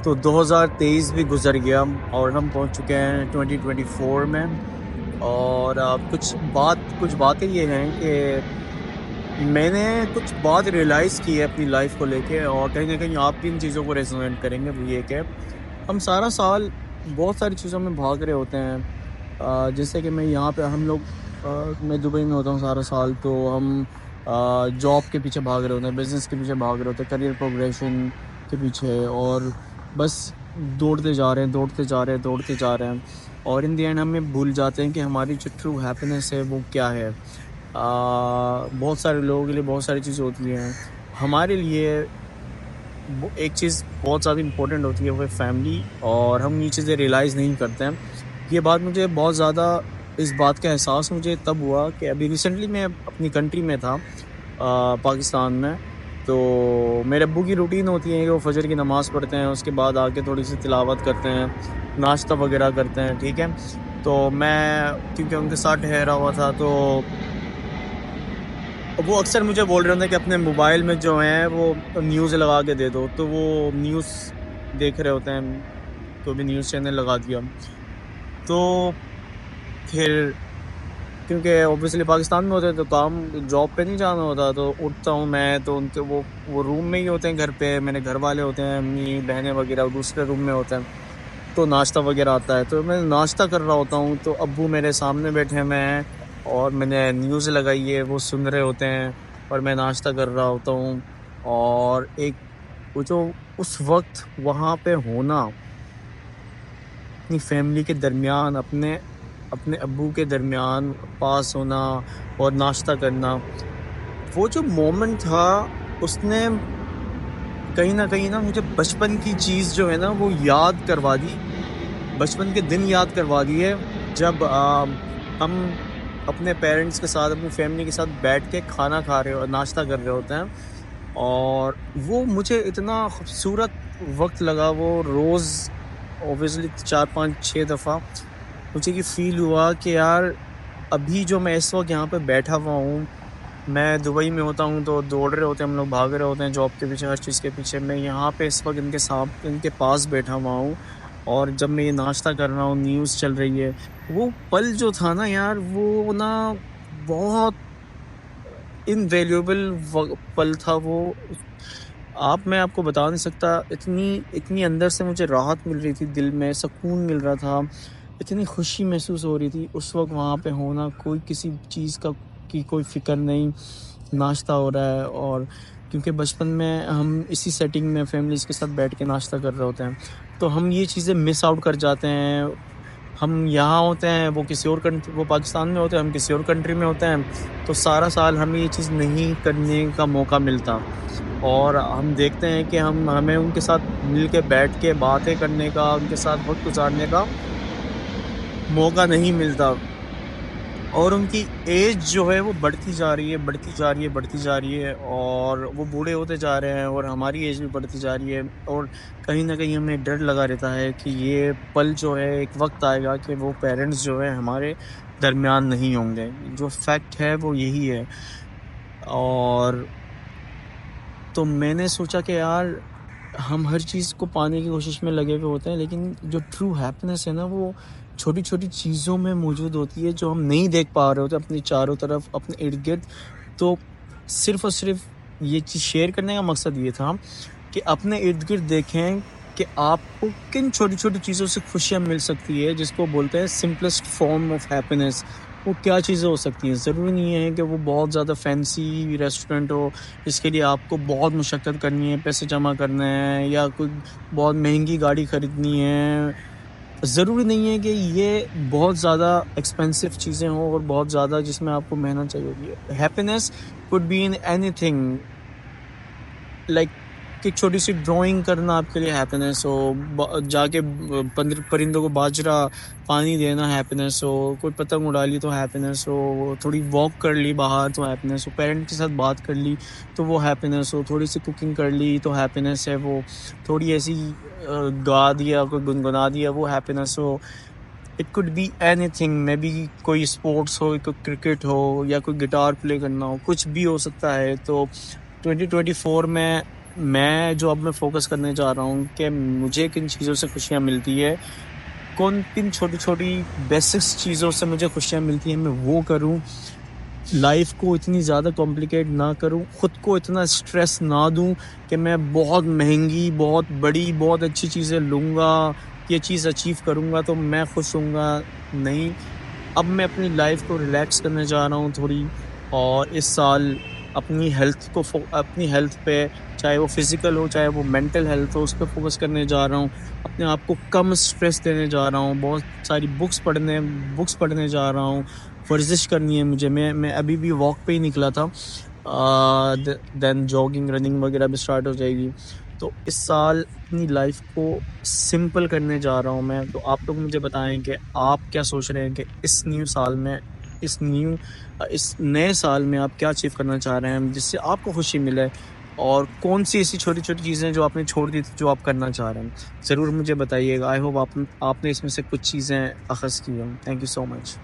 तो 2023 भी गुजर गया और हम पहुंच चुके हैं 2024 में। और कुछ बातें ये हैं कि मैंने कुछ बात रियलाइज़ की है अपनी लाइफ को लेके, और कहीं ना कहीं आप भी इन चीज़ों को रेजोनेट करेंगे। वो ये कि हम सारा साल बहुत सारी चीज़ों में भाग रहे होते हैं। जैसे कि मैं यहाँ पे हम लोग मैं दुबई में होता हूँ सारा साल, तो हम जॉब के पीछे भाग रहे होते हैं, बिजनेस के पीछे भाग रहे होते हैं, करियर प्रोग्रेशन के पीछे, और बस दौड़ते जा रहे हैं, दौड़ते जा रहे हैं, दौड़ते जा रहे हैं। और इन द एंड हमें भूल जाते हैं कि हमारी जो ट्रू हैप्पीनेस है वो क्या है। बहुत सारे लोगों के लिए बहुत सारी चीज़ें होती हैं। हमारे लिए वो एक चीज़ बहुत ज़्यादा इम्पोर्टेंट होती है, वो है फैमिली, और हम ये चीज़ें रियलाइज़ नहीं करते हैं। ये बात मुझे बहुत ज़्यादा, इस बात का एहसास मुझे तब हुआ कि अभी रिसेंटली मैं अपनी कंट्री में था, पाकिस्तान में। तो मेरे अब्बू की रूटीन होती है कि वो फजर की नमाज़ पढ़ते हैं, उसके बाद आके थोड़ी सी तिलावत करते हैं, नाश्ता वगैरह करते हैं, ठीक है। तो मैं क्योंकि उनके साथ ठहरा हुआ था, तो वो अक्सर मुझे बोल रहे होते हैं कि अपने मोबाइल में जो है वो न्यूज़ लगा के दे दो, तो वो न्यूज़ देख रहे होते हैं, तो भी न्यूज़ चैनल लगा दिया। तो फिर क्योंकि ऑब्वियसली पाकिस्तान में होते हैं तो काम जॉब पे नहीं जाना होता, तो उठता हूँ मैं, तो उनके वो रूम में ही होते हैं, घर पे मेरे घर वाले होते हैं, अम्मी बहनें वगैरह दूसरे रूम में होते हैं। तो नाश्ता वगैरह आता है, तो मैं नाश्ता कर रहा होता हूँ, तो अब्बू मेरे सामने बैठे हुए हैं और मैंने न्यूज़ लगाई है, वो सुन रहे होते हैं और मैं नाश्ता कर रहा होता हूँ। और एक वो जो उस वक्त वहाँ पे होना, अपनी फैमिली के दरमियान, अपने अपने अब्बू के दरमियान पास होना और नाश्ता करना, वो जो मोमेंट था, उसने कहीं ना मुझे बचपन की चीज़ जो है ना वो याद करवा दी, बचपन के दिन याद करवा दिए, जब हम अपने पेरेंट्स के साथ, अपनी फैमिली के साथ बैठ के खाना खा रहे हो, नाश्ता कर रहे होते हैं। और वो मुझे इतना खूबसूरत वक्त लगा, वो रोज़ ऑब्वियसली 4 5 6 दफ़ा मुझे ये फील हुआ कि यार, अभी जो मैं इस वक्त यहाँ पे बैठा हुआ हूँ, मैं दुबई में होता हूँ तो दौड़ रहे होते हैं हम लोग, भाग रहे होते हैं जॉब के पीछे, हर चीज़ के पीछे। मैं यहाँ पे इस वक्त इनके पास बैठा हुआ हूँ, और जब मैं ये नाश्ता कर रहा हूँ, न्यूज़ चल रही है, वो पल जो था ना यार, वो ना बहुत इनवैल्यूएबल पल था वो। मैं आपको बता नहीं सकता, इतनी इतनी अंदर से मुझे राहत मिल रही थी, दिल में सुकून मिल रहा था, इतनी खुशी महसूस हो रही थी उस वक्त वहाँ पे होना। कोई किसी चीज़ की कोई फिक्र नहीं, नाश्ता हो रहा है। और क्योंकि बचपन में हम इसी सेटिंग में फैमिलीज़ के साथ बैठ के नाश्ता कर रहे होते हैं, तो हम ये चीज़ें मिस आउट कर जाते हैं। हम यहाँ होते हैं, वो किसी और कंट्री, वो पाकिस्तान में होते हैं, हम किसी और कंट्री में होते हैं, तो सारा साल हमें ये चीज़ नहीं करने का मौका मिलता। और हम देखते हैं कि हमें उनके साथ मिल के बैठ के बातें करने का, उनके साथ वक्त गुजारने का मौका नहीं मिलता। और उनकी एज जो है वो बढ़ती जा रही है, बढ़ती जा रही है, बढ़ती जा रही है, और वो बूढ़े होते जा रहे हैं, और हमारी एज भी बढ़ती जा रही है। और कहीं ना कहीं हमें डर लगा रहता है कि ये पल जो है, एक वक्त आएगा कि वो पेरेंट्स जो है हमारे दरमियान नहीं होंगे। जो फैक्ट है वो यही है। और तो मैंने सोचा कि यार, हम हर चीज़ को पाने की कोशिश में लगे हुए होते हैं, लेकिन जो ट्रू हैप्पीनेस है ना, वो छोटी छोटी चीज़ों में मौजूद होती है, जो हम नहीं देख पा रहे होते अपनी चारों तरफ, अपने इर्द गिर्द। तो सिर्फ़ और सिर्फ ये चीज़ शेयर करने का मकसद ये था कि अपने इर्द गिर्द देखें कि आपको किन छोटी छोटी चीज़ों से खुशियाँ मिल सकती है, जिसको बोलते हैं सिंपलेस्ट फॉर्म ऑफ हैप्पीनेस। वो क्या चीज़ें हो सकती हैं? ज़रूरी नहीं है कि वो बहुत ज़्यादा फैंसी रेस्टोरेंट हो, इसके लिए आपको बहुत मशक्क़त करनी है, पैसे जमा करने हैं, या कोई बहुत महंगी गाड़ी ख़रीदनी है। ज़रूरी नहीं है कि ये बहुत ज़्यादा एक्सपेंसिव चीज़ें हों और बहुत ज़्यादा जिसमें आपको मेहनत चाहिए होती है। Happiness could be in anything, like कि छोटी सी ड्राइंग करना आपके लिए हैप्पीनेस हो, जाके परिंदों को बाजरा पानी देना हैप्पीनेस हो, कोई पतंग उड़ा ली तो हैप्पीनेस हो, थोड़ी वॉक कर ली बाहर तो हैप्पीनेस हो, पेरेंट के साथ बात कर ली तो वो हैप्पीनेस हो, थोड़ी सी कुकिंग कर ली तो हैप्पीनेस है वो, थोड़ी ऐसी गा दिया, कोई गुनगुना दिया, वो हैप्पीनेस हो। It could be anything, may be कोई स्पोर्ट्स हो, कोई क्रिकेट हो, या कोई गिटार प्ले करना हो, कुछ भी हो सकता है। तो 2024 में मैं जो अब मैं फ़ोकस करने जा रहा हूँ कि मुझे किन चीज़ों से खुशियाँ मिलती है, किन छोटी-छोटी बेसिक्स चीज़ों से मुझे खुशियाँ मिलती हैं, मैं वो करूँ। लाइफ़ को इतनी ज़्यादा कॉम्प्लिकेट ना करूँ, खुद को इतना स्ट्रेस ना दूँ कि मैं बहुत महँगी, बहुत बड़ी, बहुत अच्छी चीज़ें लूँगा, ये चीज़ अचीव करूँगा तो मैं खुश होऊँगा। नहीं, अब मैं अपनी लाइफ़ को रिलैक्स करने जा रहा हूँ थोड़ी, और इस साल अपनी हेल्थ पे, चाहे वो फ़िज़िकल हो, चाहे वो मेंटल हेल्थ हो, उस पे फ़ोकस करने जा रहा हूँ। अपने आप को कम स्ट्रेस देने जा रहा हूँ, बहुत सारी बुक्स पढ़ने जा रहा हूँ, वर्जिश करनी है मुझे। मैं अभी भी वॉक पे ही निकला था। देन जॉगिंग, रनिंग वगैरह भी स्टार्ट हो जाएगी। तो इस साल अपनी लाइफ़ को सिंपल करने जा रहा हूँ मैं। तो आप लोग मुझे बताएँ कि आप क्या सोच रहे हैं कि इस नए साल में आप क्या अचीव करना चाह रहे हैं, जिससे आपको खुशी मिले? और कौन-सी ऐसी छोटी-छोटी चीज़ें हैं जो आपने छोड़ दी थी, जो आप करना चाह रहे हैं? ज़रूर मुझे बताइएगा। आई होप आपने इसमें से कुछ चीज़ें अख़ज़ की हों। Thank you so much.